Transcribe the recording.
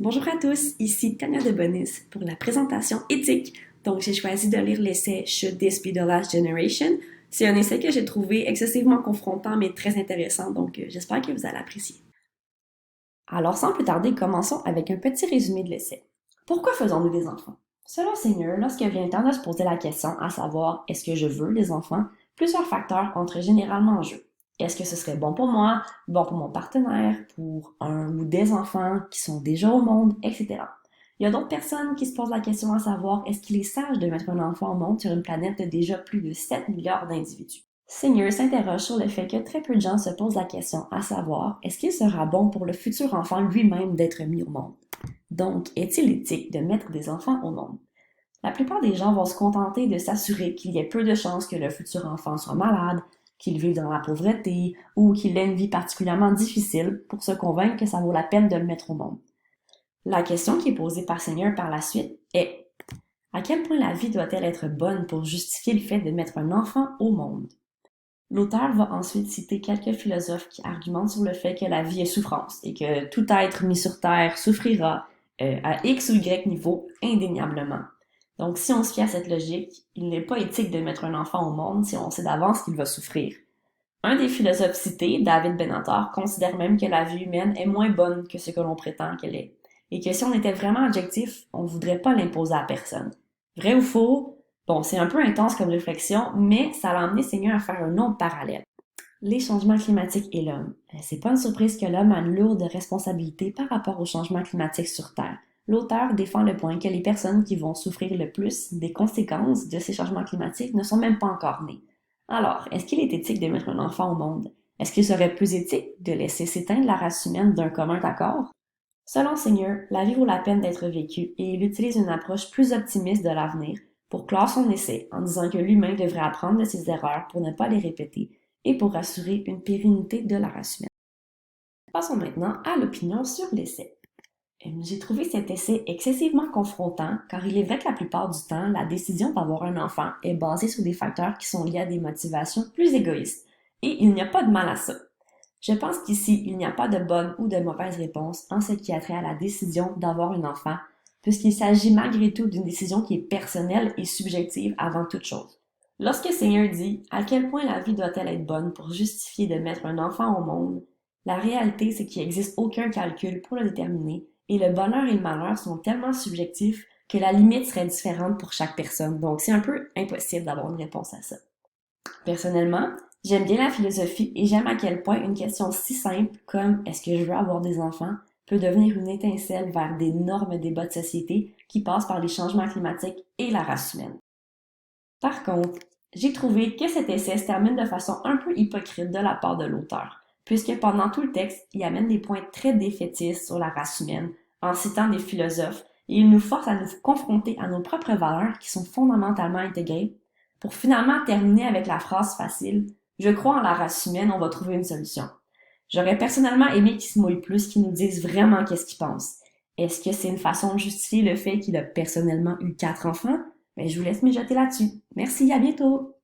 Bonjour à tous, ici Tania de Bonis pour la présentation éthique. Donc, j'ai choisi de lire l'essai Should This Be the Last Generation? C'est un essai que j'ai trouvé excessivement confrontant mais très intéressant, donc j'espère que vous allez apprécier. Alors, sans plus tarder, commençons avec un petit résumé de l'essai. Pourquoi faisons-nous des enfants? Selon Seigneur, lorsque vient le temps de se poser la question à savoir est-ce que je veux des enfants, plusieurs facteurs entrent généralement en jeu. Est-ce que ce serait bon pour moi, bon pour mon partenaire, pour un ou des enfants qui sont déjà au monde, etc. Il y a d'autres personnes qui se posent la question à savoir est-ce qu'il est sage de mettre un enfant au monde sur une planète de déjà plus de 7 milliards d'individus. Seigneur s'interroge sur le fait que très peu de gens se posent la question à savoir est-ce qu'il sera bon pour le futur enfant lui-même d'être mis au monde. Donc, est-il éthique de mettre des enfants au monde? La plupart des gens vont se contenter de s'assurer qu'il y ait peu de chances que le futur enfant soit malade, qu'il vive dans la pauvreté ou qu'il ait une vie particulièrement difficile pour se convaincre que ça vaut la peine de le mettre au monde. La question qui est posée par Seigneur par la suite est à quel point la vie doit-elle être bonne pour justifier le fait de mettre un enfant au monde? L'auteur va ensuite citer quelques philosophes qui argumentent sur le fait que la vie est souffrance et que tout être mis sur Terre souffrira à X ou Y niveau indéniablement. Donc, si on se fie à cette logique, il n'est pas éthique de mettre un enfant au monde si on sait d'avance qu'il va souffrir. Un des philosophes cités, David Benatar, considère même que la vie humaine est moins bonne que ce que l'on prétend qu'elle est, et que si on était vraiment objectif, on ne voudrait pas l'imposer à personne. Vrai ou faux? Bon, c'est un peu intense comme réflexion, mais ça l'a amené Seigneur à faire un autre parallèle. Les changements climatiques et l'homme. C'est pas une surprise que l'homme a une lourde responsabilité par rapport aux changements climatiques sur Terre. L'auteur défend le point que les personnes qui vont souffrir le plus des conséquences de ces changements climatiques ne sont même pas encore nées. Alors, est-ce qu'il est éthique de mettre un enfant au monde? Est-ce qu'il serait plus éthique de laisser s'éteindre la race humaine d'un commun accord? Selon Seigneur, la vie vaut la peine d'être vécue et il utilise une approche plus optimiste de l'avenir pour clore son essai en disant que l'humain devrait apprendre de ses erreurs pour ne pas les répéter et pour assurer une pérennité de la race humaine. Passons maintenant à l'opinion sur l'essai. J'ai trouvé cet essai excessivement confrontant car il est vrai que la plupart du temps, la décision d'avoir un enfant est basée sur des facteurs qui sont liés à des motivations plus égoïstes. Et il n'y a pas de mal à ça. Je pense qu'ici, il n'y a pas de bonne ou de mauvaise réponse en ce qui a trait à la décision d'avoir un enfant, puisqu'il s'agit malgré tout d'une décision qui est personnelle et subjective avant toute chose. Lorsque Seigneur dit à quel point la vie doit-elle être bonne pour justifier de mettre un enfant au monde, la réalité c'est qu'il n'existe aucun calcul pour le déterminer et le bonheur et le malheur sont tellement subjectifs que la limite serait différente pour chaque personne, donc c'est un peu impossible d'avoir une réponse à ça. Personnellement, j'aime bien la philosophie et j'aime à quel point une question si simple comme est-ce que je veux avoir des enfants peut devenir une étincelle vers d'énormes débats de société qui passent par les changements climatiques et la race humaine. Par contre, j'ai trouvé que cet essai se termine de façon un peu hypocrite de la part de l'auteur, puisque pendant tout le texte, il amène des points très défaitistes sur la race humaine en citant des philosophes et il nous force à nous confronter à nos propres valeurs qui sont fondamentalement intégrées pour finalement terminer avec la phrase facile « Je crois en la race humaine, on va trouver une solution ». J'aurais personnellement aimé qu'ils se mouillent plus, qu'ils nous disent vraiment qu'est-ce qu'ils pensent. Est-ce que c'est une façon de justifier le fait qu'il a personnellement eu 4 enfants? Ben, je vous laisse mijoter là-dessus. Merci, à bientôt!